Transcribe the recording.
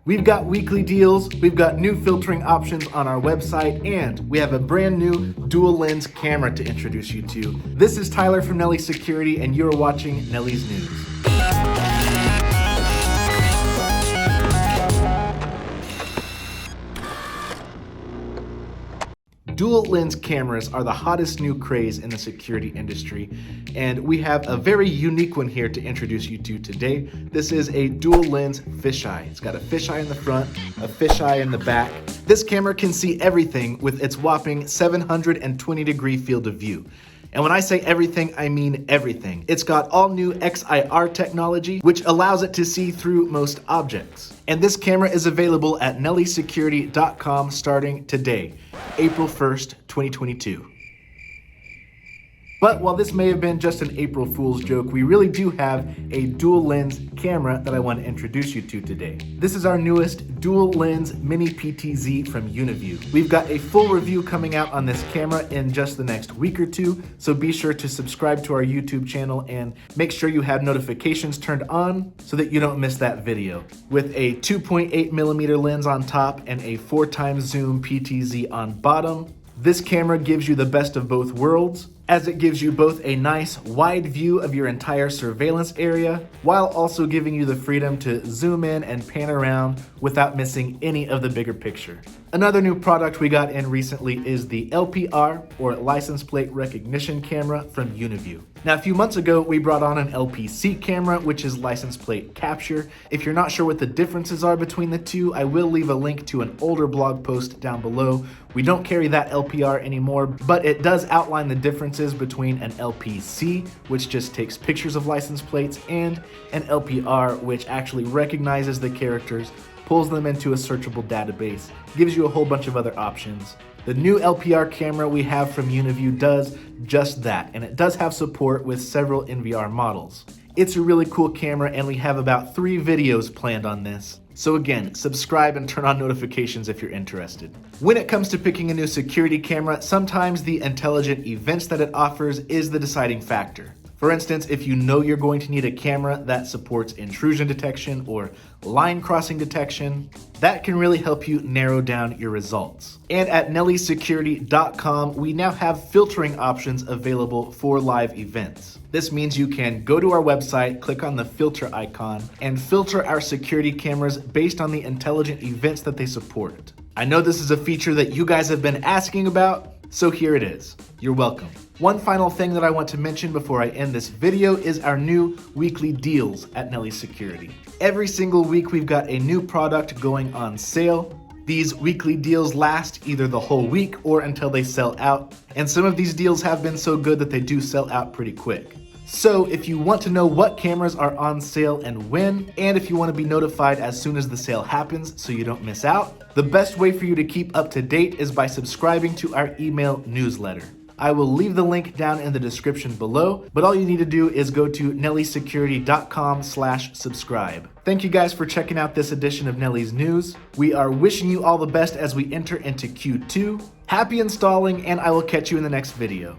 We've got weekly deals, we've got new filtering options on our website, and we have a brand new dual lens camera to introduce you to. This is Tyler from Nelly Security, and you're watching Nelly's News. Dual lens cameras are the hottest new craze in the security industry, and we have a very unique one here to introduce you to today. This is a dual lens fisheye. It's got a fisheye in the front, a fisheye in the back. This camera can see everything with its whopping 720-degree field of view. And when I say everything, I mean everything. It's got all new XIR technology, which allows it to see through most objects. And this camera is available at nellysecurity.com starting today, April 1st, 2022. But while this may have been just an April Fool's joke, we really do have a dual lens camera that I want to introduce you to today. This is our newest dual lens mini PTZ from Uniview. We've got a full review coming out on this camera in just the next week or two, so be sure to subscribe to our YouTube channel and make sure you have notifications turned on so that you don't miss that video. With a 2.8mm lens on top and a 4x zoom PTZ on bottom, this camera gives you the best of both worlds, as it gives you both a nice wide view of your entire surveillance area, while also giving you the freedom to zoom in and pan around without missing any of the bigger picture. Another new product we got in recently is the LPR, or license plate recognition camera, from Uniview. Now, a few months ago, we brought on an LPC camera, which is license plate capture. If you're not sure what the differences are between the two, I will leave a link to an older blog post down below. We don't carry that LPR anymore, but it does outline the differences between an LPC, which just takes pictures of license plates, and an LPR, which actually recognizes the characters, pulls them into a searchable database, gives you a whole bunch of other options. The new LPR camera we have from Uniview does just that, and it does have support with several NVR models. It's a really cool camera, and we have about 3 videos planned on this. So again, subscribe and turn on notifications if you're interested. When it comes to picking a new security camera, sometimes the intelligent events that it offers is the deciding factor. For instance, if you know you're going to need a camera that supports intrusion detection or line crossing detection, that can really help you narrow down your results. And at nellysecurity.com, we now have filtering options available for live events. This means you can go to our website, click on the filter icon, and filter our security cameras based on the intelligent events that they support. I know this is a feature that you guys have been asking about, so here it is. You're welcome. One final thing that I want to mention before I end this video is our new weekly deals at Nelly Security. Every single week we've got a new product going on sale. These weekly deals last either the whole week or until they sell out, and some of these deals have been so good that they do sell out pretty quick. So if you want to know what cameras are on sale and when, and if you want to be notified as soon as the sale happens so you don't miss out, the best way for you to keep up to date is by subscribing to our email newsletter. I will leave the link down in the description below, but all you need to do is go to nellysecurity.com/subscribe. Thank you guys for checking out this edition of Nelly's News. We are wishing you all the best as we enter into Q2. Happy installing, and I will catch you in the next video.